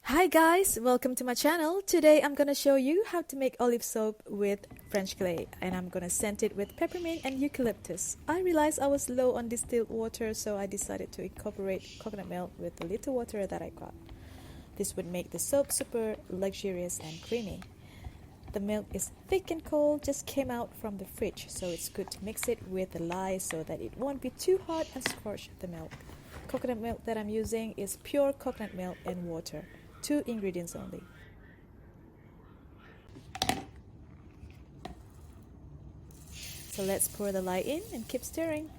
Hi guys, welcome to my channel. Today I'm gonna show you how to make olive soap with French clay, and I'm gonna scent it with peppermint and eucalyptus. I realized I was low on distilled water, so I decided to incorporate coconut milk with the little water that I got. This would make the soap super luxurious and creamy. The milk is thick and cold, just came out from the fridge, so it's good to mix it with the lye so that it won't be too hot and scorch the milk. Coconut milk that I'm using is pure coconut milk and water. 2 ingredients only. So let's pour the lye in and keep stirring.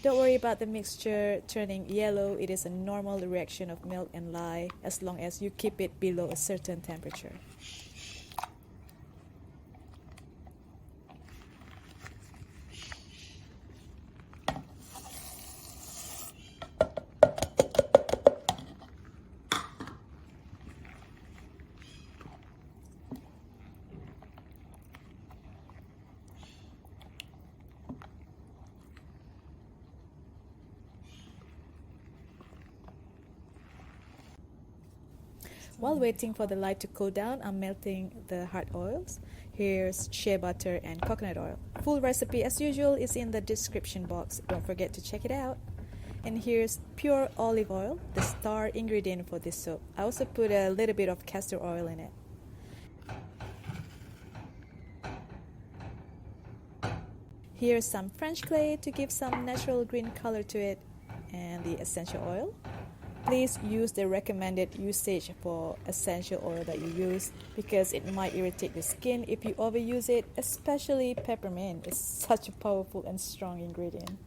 Don't worry about the mixture turning yellow. It is a normal reaction of milk and lye as long as you keep it below a certain temperature. While waiting for the lye to cool down, I'm melting the hard oils. Here's shea butter and coconut oil. Full recipe as usual is in the description box. Don't forget to check it out. And here's pure olive oil, the star ingredient for this soap. I also put a little bit of castor oil in it. Here's some French clay to give some natural green color to it, and the essential oil. Please use the recommended usage for essential oil that you use because it might irritate your skin if you overuse it, especially peppermint. It's such a powerful and strong ingredient.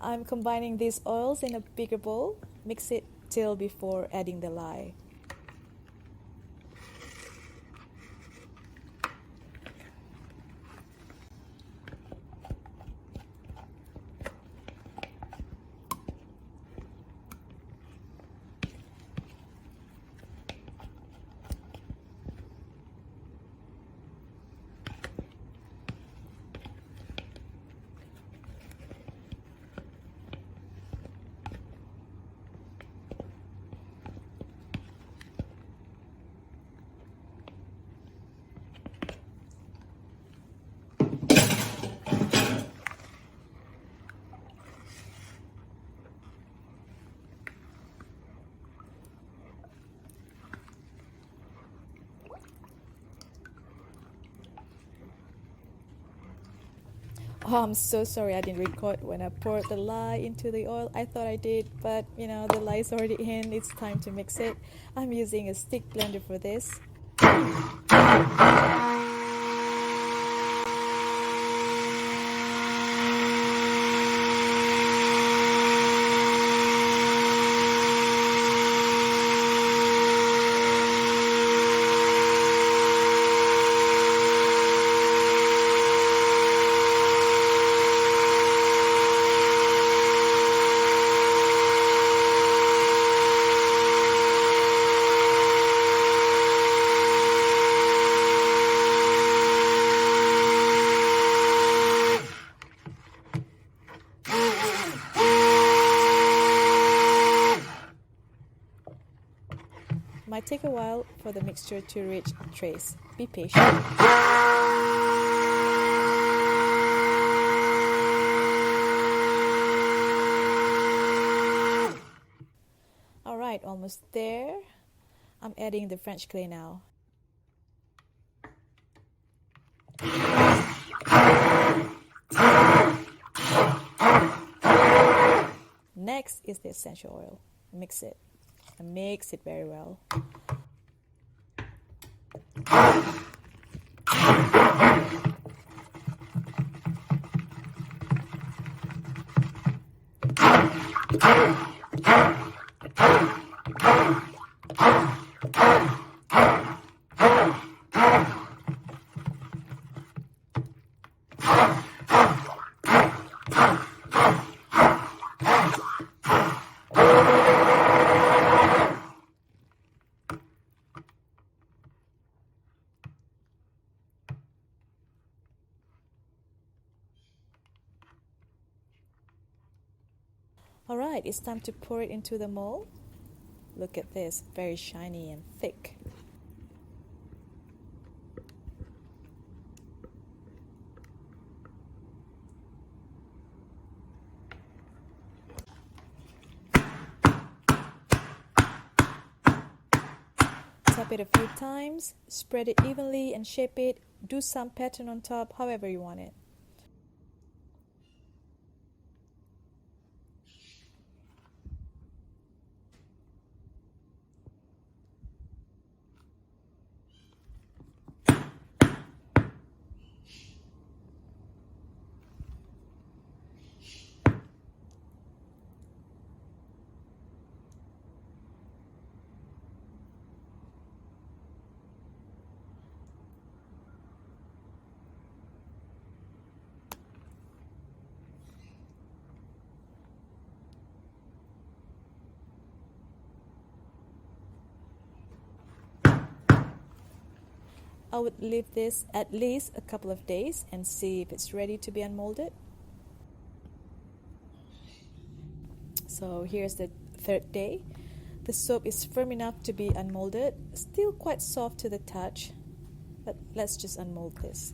I'm combining these oils in a bigger bowl. Mix it till before adding the lye. Oh, I'm so sorry I didn't record when I poured the lye into the oil. I thought I did, but the lye is already in. It's time to mix it. I'm using a stick blender for this. Might take a while for the mixture to reach trace. Be patient. Alright, almost there. I'm adding the French clay now. Next is the essential oil. Mix it. And mix it very well. Alright, it's time to pour it into the mold. Look at this, very shiny and thick. Tap it a few times, spread it evenly and shape it. Do some pattern on top, however you want it. I would leave this at least a couple of days and see if it's ready to be unmolded. So here's the third day. The soap is firm enough to be unmolded, still quite soft to the touch, but let's just unmold this.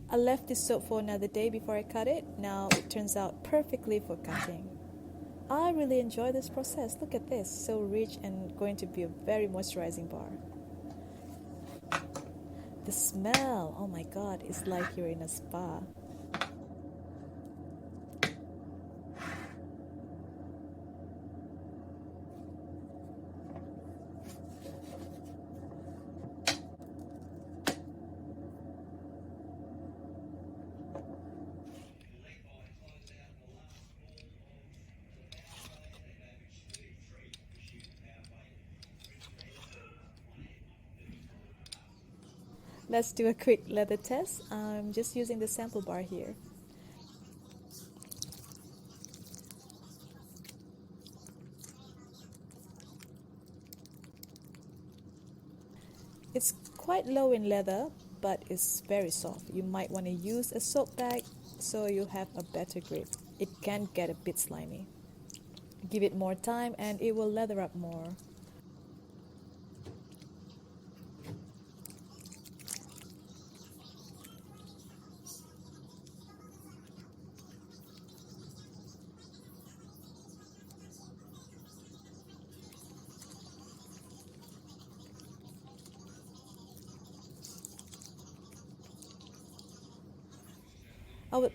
I left this soap for another day before I cut it. Now it turns out perfectly for cutting. I really enjoy this process. Look at this, so rich and going to be a very moisturizing bar. The smell, oh my god, it's like you're in a spa. Let's do a quick leather test. I'm just using the sample bar here. It's quite low in leather, but it's very soft. You might want to use a soap bag so you have a better grip. It can get a bit slimy. Give it more time and it will leather up more. I would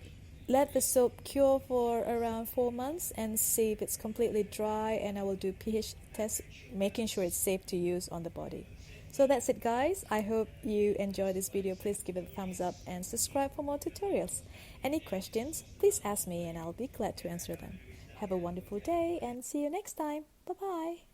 let the soap cure for around 4 months and see if it's completely dry, and I will do pH test, making sure it's safe to use on the body. So that's it guys. I hope you enjoyed this video. Please give it a thumbs up and subscribe for more tutorials. Any questions, please ask me and I'll be glad to answer them. Have a wonderful day and see you next time. Bye bye.